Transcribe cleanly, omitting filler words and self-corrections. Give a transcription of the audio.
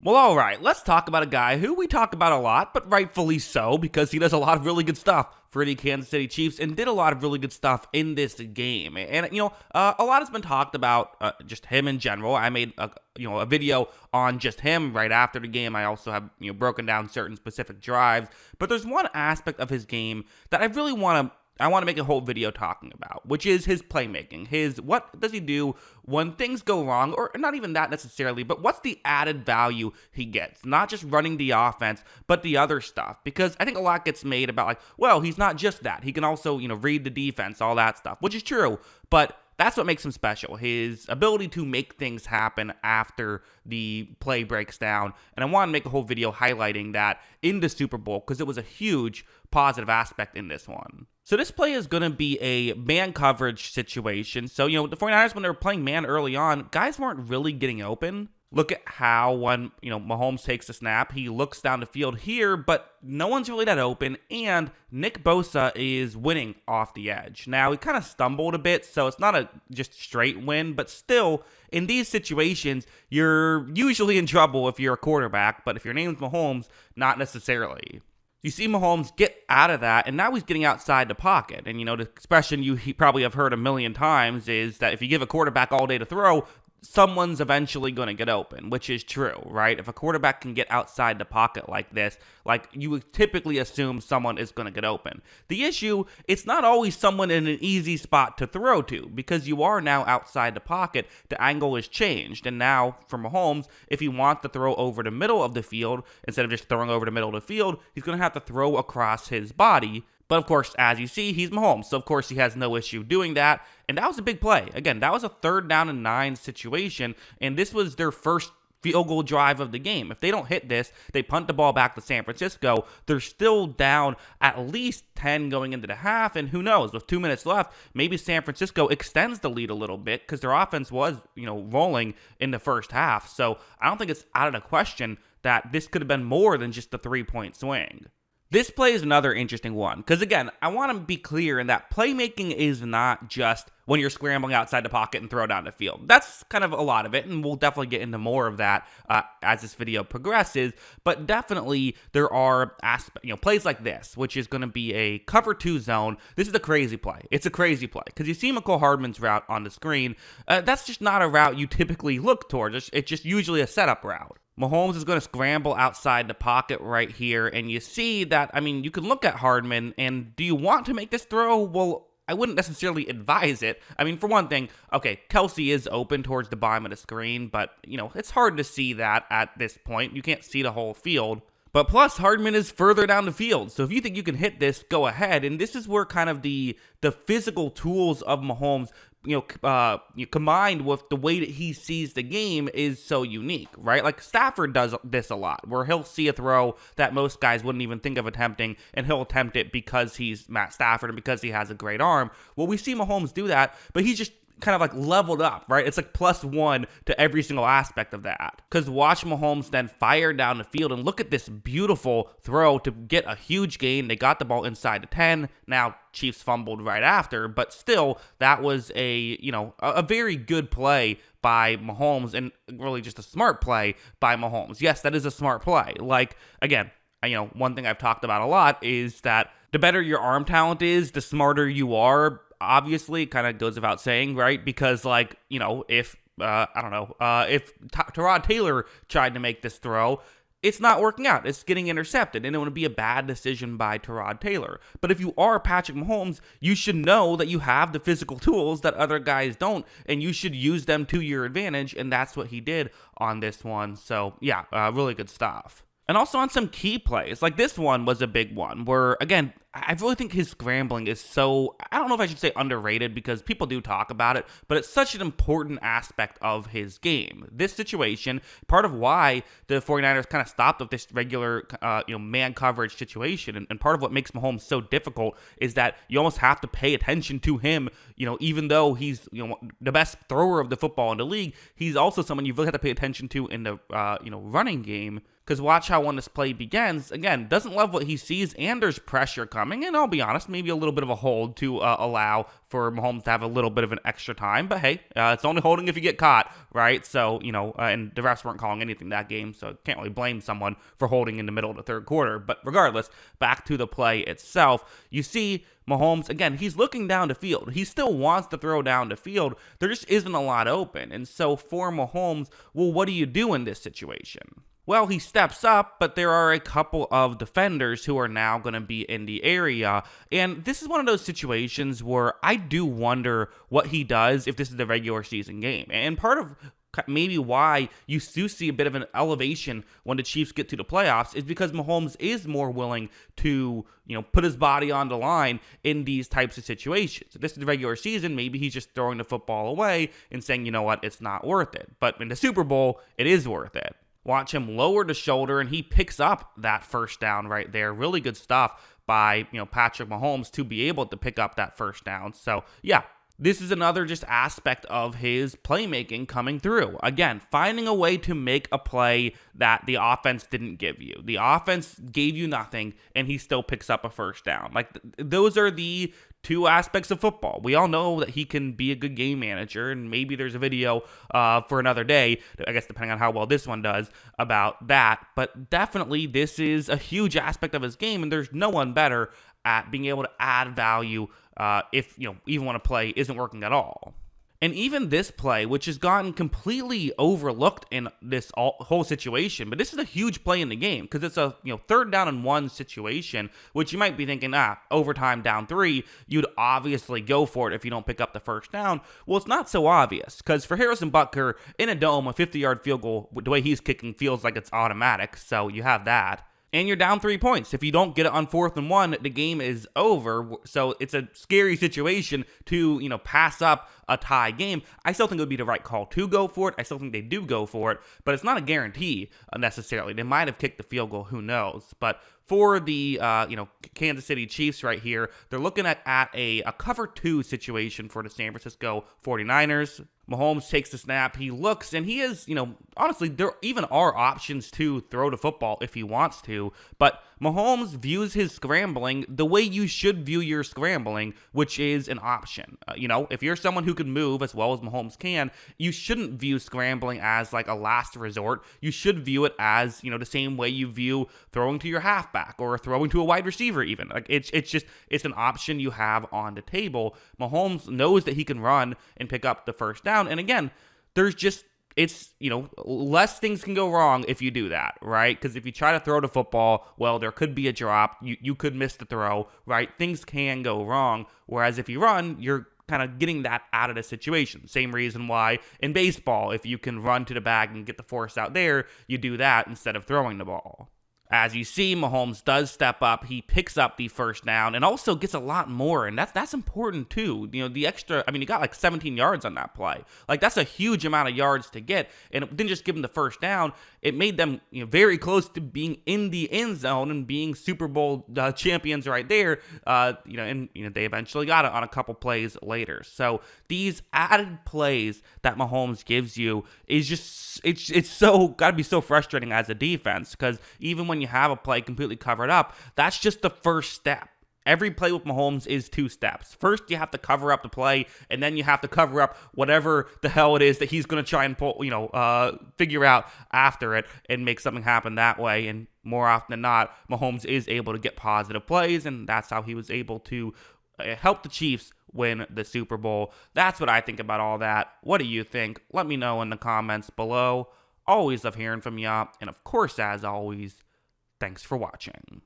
Well, all right, let's talk about a guy who we talk about a lot, but rightfully so, because he does a lot of really good stuff for the Kansas City Chiefs and did a lot of really good stuff in this game. And, a lot has been talked about just him in general. I made a video on just him right after the game. I also have, broken down certain specific drives, but there's one aspect of his game that I really want to make a whole video talking about, which is his playmaking. What does he do when things go wrong, or not even that necessarily, but what's the added value he gets? Not just running the offense, but the other stuff. Because I think a lot gets made about well, he's not just that. He can also, read the defense, all that stuff, which is true, but that's what makes him special, his ability to make things happen after the play breaks down. And I want to make a whole video highlighting that in the Super Bowl because it was a huge positive aspect in this one. So this play is going to be a man coverage situation. So, the 49ers, when they were playing man early on, guys weren't really getting open. Look at how when, Mahomes takes the snap, he looks down the field here, but no one's really that open, and Nick Bosa is winning off the edge. Now, he kind of stumbled a bit, so it's not a just straight win, but still, in these situations, you're usually in trouble if you're a quarterback, but if your name's Mahomes, not necessarily. You see Mahomes get out of that, and now he's getting outside the pocket. And, the expression you probably have heard a million times is that if you give a quarterback all day to throw, someone's eventually going to get open, which is true, right? If a quarterback can get outside the pocket like this, you would typically assume someone is going to get open. The issue, it's not always someone in an easy spot to throw to, because you are now outside the pocket. The angle is changed, and now for Mahomes, if he wants to throw over the middle of the field, instead of just throwing over the middle of the field, he's going to have to throw across his body. But of course, as you see, he's Mahomes, so of course he has no issue doing that. And that was a big play. Again, that was a 3rd down and 9 situation, and this was their first field goal drive of the game. If they don't hit this, they punt the ball back to San Francisco. They're still down at least 10 going into the half, and who knows, with 2 minutes left, maybe San Francisco extends the lead a little bit because their offense was, rolling in the first half. So I don't think it's out of the question that this could have been more than just a 3-point swing. This play is another interesting one, because again, I want to be clear in that playmaking is not just when you're scrambling outside the pocket and throw down the field. That's kind of a lot of it, and we'll definitely get into more of that as this video progresses, but definitely there are plays like this, which is going to be a cover 2 zone. This is a crazy play. It's a crazy play, because you see McCole Hardman's route on the screen. That's just not a route you typically look towards. It's just usually a setup route. Mahomes is going to scramble outside the pocket right here, and you see that, you can look at Hardman, and do you want to make this throw? Well, I wouldn't necessarily advise it. For one thing, okay, Kelsey is open towards the bottom of the screen, but, it's hard to see that at this point. You can't see the whole field. But plus, Hardman is further down the field, so if you think you can hit this, go ahead. And this is where kind of the physical tools of Mahomes, combined with the way that he sees the game is so unique, right? Like Stafford does this a lot, where he'll see a throw that most guys wouldn't even think of attempting, and he'll attempt it because he's Matt Stafford and because he has a great arm. Well, we see Mahomes do that, but he's just kind of leveled up, right? It's +1 to every single aspect of that. Because watch Mahomes then fire down the field, and look at this beautiful throw to get a huge gain. They got the ball inside the 10. Now Chiefs fumbled right after, but still, that was a very good play by Mahomes, and really just a smart play by Mahomes. Yes, that is a smart play. Again, one thing I've talked about a lot is that the better your arm talent is, the smarter you are. Obviously, kind of goes without saying, right? Because, if Tyrod Taylor tried to make this throw, it's not working out. It's getting intercepted, and it would be a bad decision by Tyrod Taylor. But if you are Patrick Mahomes, you should know that you have the physical tools that other guys don't, and you should use them to your advantage, and that's what he did on this one. So, yeah, really good stuff. And also on some key plays, like this one was a big one where, again, I really think his scrambling is so, I don't know if I should say underrated because people do talk about it, but it's such an important aspect of his game. This situation, part of why the 49ers kind of stopped with this regular, man coverage situation, and part of what makes Mahomes so difficult is that you almost have to pay attention to him, even though he's, the best thrower of the football in the league, he's also someone you really have to pay attention to in the, running game. Because watch how when this play begins, again, doesn't love what he sees, and there's pressure coming, and I'll be honest, maybe a little bit of a hold to allow for Mahomes to have a little bit of an extra time. But hey, it's only holding if you get caught, right? So, and the refs weren't calling anything that game, so can't really blame someone for holding in the middle of the third quarter. But regardless, back to the play itself, you see Mahomes, again, he's looking down the field. He still wants to throw down the field. There just isn't a lot open. And so for Mahomes, well, what do you do in this situation? Well, he steps up, but there are a couple of defenders who are now going to be in the area. And this is one of those situations where I do wonder what he does if this is the regular season game. And part of maybe why you do see a bit of an elevation when the Chiefs get to the playoffs is because Mahomes is more willing to, put his body on the line in these types of situations. If this is the regular season, maybe he's just throwing the football away and saying, you know what, it's not worth it. But in the Super Bowl, it is worth it. Watch him lower the shoulder, and he picks up that first down right there. Really good stuff by, Patrick Mahomes to be able to pick up that first down. So, yeah, this is another just aspect of his playmaking coming through. Again, finding a way to make a play that the offense didn't give you. The offense gave you nothing, and he still picks up a first down. Like, those are the two aspects of football. We all know that he can be a good game manager, and maybe there's a video for another day, I guess depending on how well this one does, about that. But definitely this is a huge aspect of his game, and there's no one better at being able to add value if, even when a play isn't working at all. And even this play, which has gotten completely overlooked in this whole situation, but this is a huge play in the game because it's a 3rd down and 1 situation, which you might be thinking, overtime down 3, you'd obviously go for it if you don't pick up the first down. Well, it's not so obvious because for Harrison Butker in a dome, a 50-yard field goal, the way he's kicking feels like it's automatic, so you have that. And you're down 3 points. If you don't get it on 4th and 1, the game is over. So it's a scary situation to, pass up a tie game. I still think it would be the right call to go for it. I still think they do go for it, but it's not a guarantee necessarily. They might have kicked the field goal. Who knows? But for the, Kansas City Chiefs right here, they're looking at a cover 2 situation for the San Francisco 49ers. Mahomes takes the snap, he looks, and he is, honestly, there even are options to throw the football if he wants to, but Mahomes views his scrambling the way you should view your scrambling, which is an option. If you're someone who can move as well as Mahomes can, you shouldn't view scrambling as like a last resort. You should view it as, the same way you view throwing to your halfback or throwing to a wide receiver even. Like it's an option you have on the table. Mahomes knows that he can run and pick up the first down. And again, it's less things can go wrong if you do that, right? Because if you try to throw the football, well, there could be a drop. You could miss the throw, right? Things can go wrong. Whereas if you run, you're kind of getting that out of the situation. Same reason why in baseball, if you can run to the bag and get the force out there, you do that instead of throwing the ball. As you see, Mahomes does step up. He picks up the first down and also gets a lot more, and that's important too. The extra, he got like 17 yards on that play. Like that's a huge amount of yards to get, and it didn't just give him the first down. It made them very close to being in the end zone and being Super Bowl champions right there. And they eventually got it on a couple plays later. So these added plays that Mahomes gives you is just it's so got to be so frustrating as a defense because even when you have a play completely covered up, that's just the first step. Every play with Mahomes is 2 steps. First, you have to cover up the play, and then you have to cover up whatever the hell it is that he's going to try and pull, figure out after it and make something happen that way. And more often than not, Mahomes is able to get positive plays, and that's how he was able to help the Chiefs win the Super Bowl. That's what I think about all that. What do you think? Let me know in the comments below. Always love hearing from ya. And of course, as always, thanks for watching.